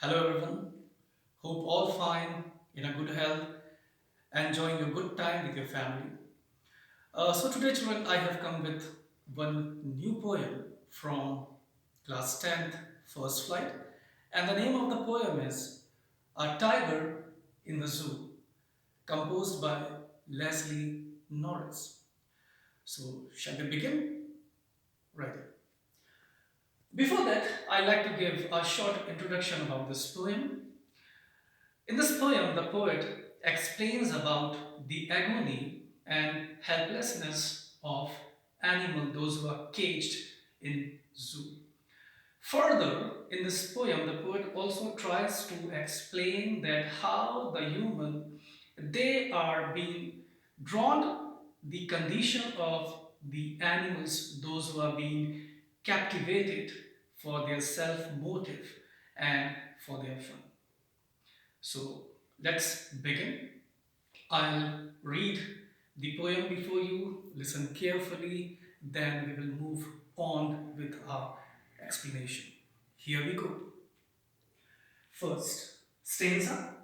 Hello everyone. Hope all fine, in a good health, enjoying a good time with your family. So today children I have come with one new poem from class 10th first flight, and the name of the poem is A Tiger in the Zoo, composed by Leslie Norris. So shall we begin? Right. Before that, I'd like to give a short introduction about this poem. In this poem, the poet explains about the agony and helplessness of animals, those who are caged in zoo. Further, in this poem, the poet also tries to explain that how the human they are being drawn the condition of the animals, those who are being captivated for their self motive and for their fun. So let's begin. I'll read the poem before you, listen carefully, then we will move on with our explanation. Here we go. First, stanza.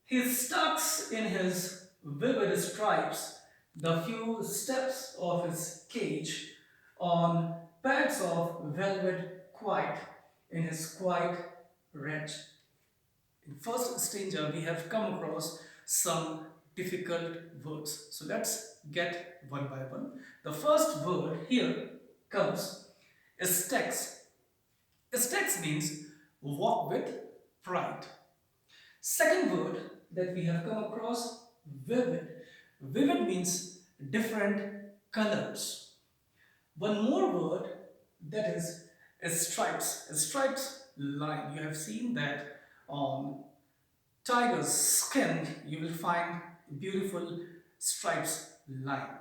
He stalks in his vivid stripes the few steps of his cage on pads of velvet quiet in his quiet ranch. In first stanza, we have come across some difficult words. So let's get one by one. The first word here comes estax. Estax means walk with pride. Second word that we have come across, vivid. Vivid means different colors. One more word that is stripes. Stripes line. You have seen that on tiger's skin you will find beautiful stripes line.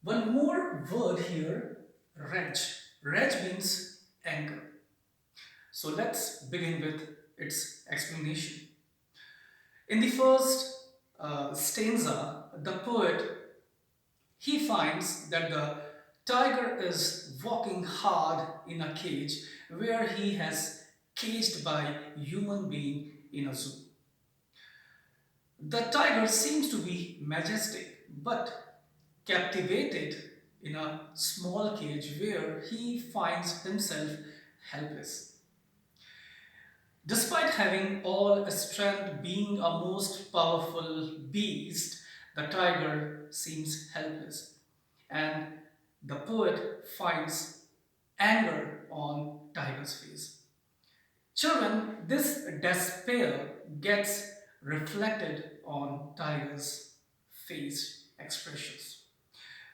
One more word here, reg. Reg means anger. So let's begin with its explanation. In the first stanza, the poet he finds that the tiger is walking hard in a cage where he has caged by human being in a zoo. The tiger seems to be majestic but captivated in a small cage where he finds himself helpless. Despite having all strength, being a most powerful beast, the tiger seems helpless. And the poet finds anger on tiger's face. Children, this despair gets reflected on tiger's face expressions.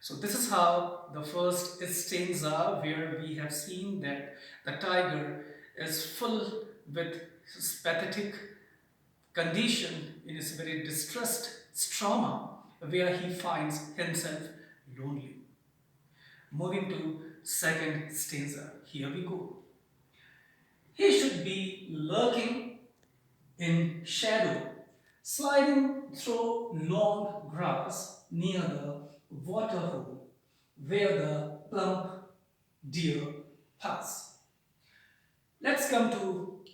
So this is how the first stanza, where we have seen that the tiger is full with his pathetic condition in his very distressed trauma, where he finds himself lonely. Moving to second stanza, here we go. He should be lurking in shadow, sliding through long grass near the water hole where the plump deer pass. Let's come to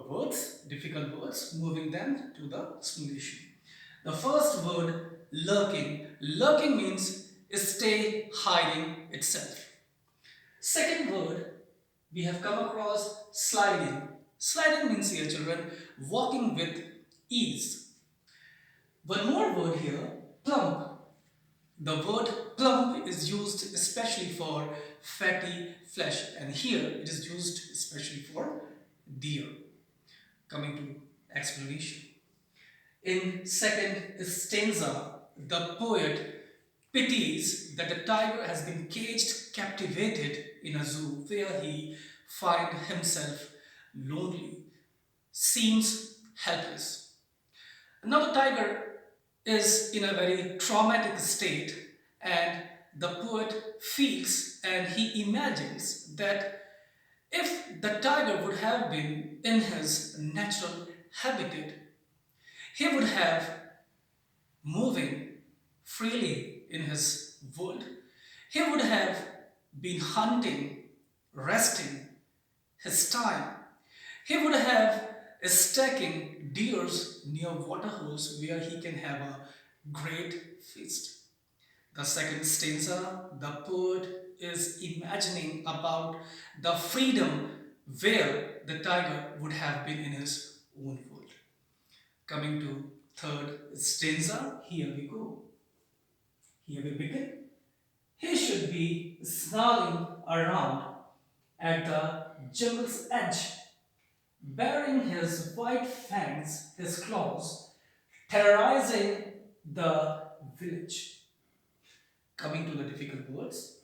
words, difficult words, moving then to the explanation. The first word, lurking. Lurking means stay hiding itself. Second word, we have come across sliding. Sliding means here, children, walking with ease. One more word here, plump. The word plump is used especially for fatty flesh, and here it is used especially for deer. Coming to explanation. In second stanza, the poet pities that the tiger has been caged, captivated in a zoo where he finds himself lonely, seems helpless. Now the tiger is in a very traumatic state, and the poet feels and he imagines that if the tiger would have been in his natural habitat, he would have moving freely in his world. He would have been hunting, resting his time. He would have stacking deers near waterholes where he can have a great feast. The second stanza, the poet is imagining about the freedom where the tiger would have been in his own fold. Coming to third stanza, here we go. Here we begin. He should be snarling around at the jungle's edge, baring his white fangs, his claws, terrorizing the village. Coming to the difficult words,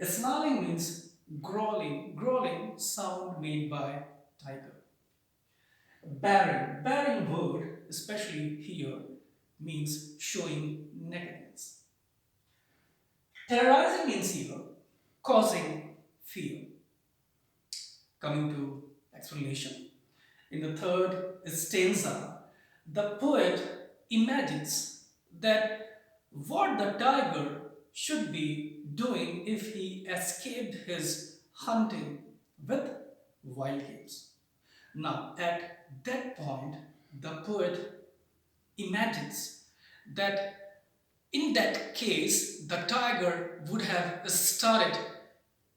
snarling means growling sound made by tiger. Baring word, especially here, means showing nakedness. Terrorizing means here causing fear. Coming to explanation. In the third stanza, the poet imagines that what the tiger should be doing if he escaped his hunting with wild games. Now, at that point, the poet imagines that in that case, the tiger would have started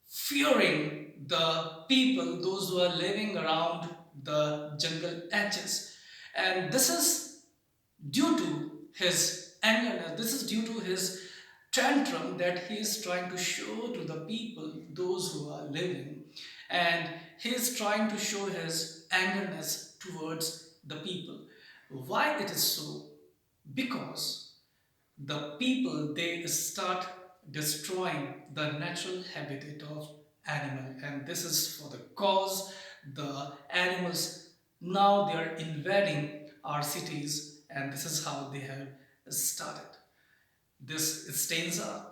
fearing the people, those who are living around the jungle edges. And this is due to his anger, this is due to his tantrum that he is trying to show to the people, those who are living. And he is trying to show his angerness towards the people. Why it is so? Because the people, they start destroying the natural habitat of animal, and this is for the cause the animals now they are invading our cities, and this is how they have started. This stanza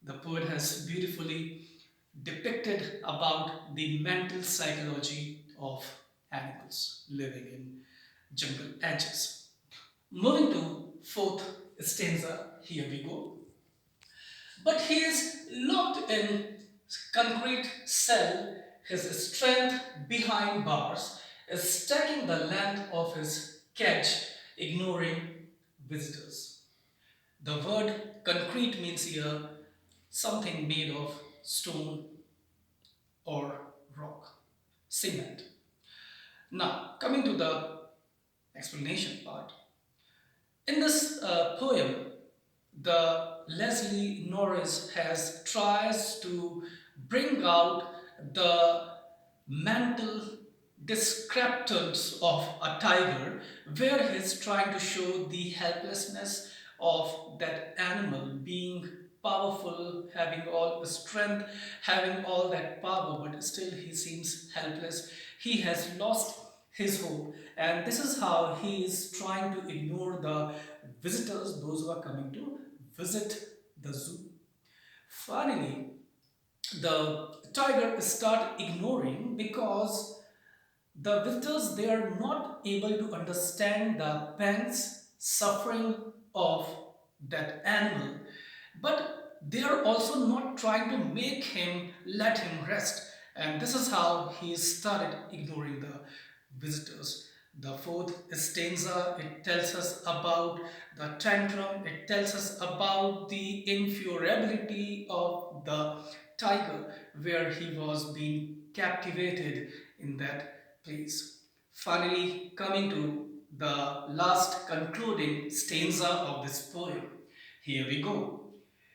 the poet has beautifully depicted about the mental psychology of animals living in jungle edges. Moving to fourth stanza, here we go. But he is locked in concrete cell, his strength behind bars, is stacking the length of his cage, ignoring visitors. The word concrete means here something made of stone or rock, cement. Now, coming to the explanation part. In this poem, the Leslie Norris has tries to bring out the mental discrepance of a tiger, where he's trying to show the helplessness of that animal being powerful, having all the strength, having all that power, but still he seems helpless. He has lost his hope, and this is how he is trying to ignore the visitors, those who are coming to visit the zoo. Finally, the tiger start ignoring because the visitors, they are not able to understand the pangs, suffering of that animal, but they are also not trying to make him let him rest, and this is how he started ignoring the visitors. The fourth stanza, it tells us about the tantrum, it tells us about the infuriability of the tiger, where he was being captivated in that place. Finally, coming to the last concluding stanza of this poem. Here we go.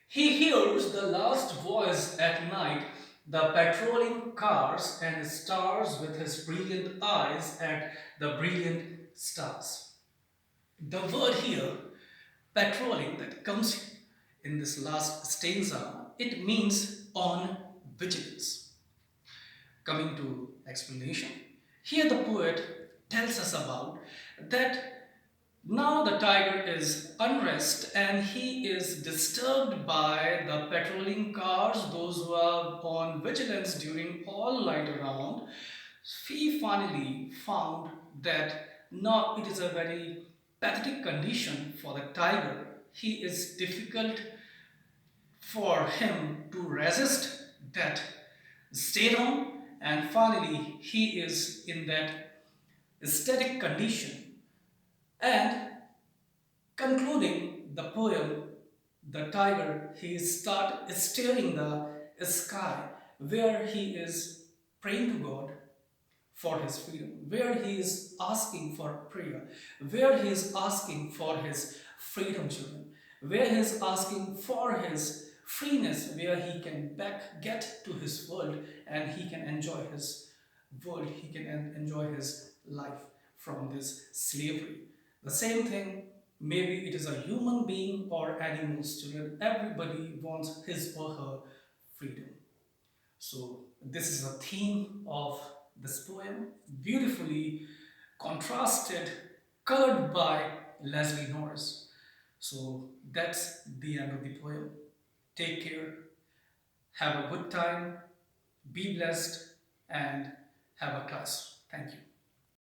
He hears the last voice at night, the patrolling cars and stars with his brilliant eyes at the brilliant stars. The word here, patrolling, that comes in this last stanza, it means on vigilance. Coming to explanation, here the poet tells us about that now the tiger is unrest and he is disturbed by the patrolling cars, those who are on vigilance during all night around. He finally found that now it is a very pathetic condition for the tiger. He is difficult for him to resist that stay on, and finally he is in that ecstatic condition. And concluding the poem, the tiger, he start staring the sky where he is praying to God for his freedom, where he is asking for prayer, where he is asking for his freedom, children, where he is asking for his freeness, where he can back get to his world and he can enjoy his world, he can enjoy his life from this slavery. The same thing, maybe it is a human being or animals, children, everybody wants his or her freedom. So this is a theme of this poem, beautifully contrasted, colored by Leslie Norris. So that's the end of the poem. Take care, have a good time, be blessed, and have a class. Thank you.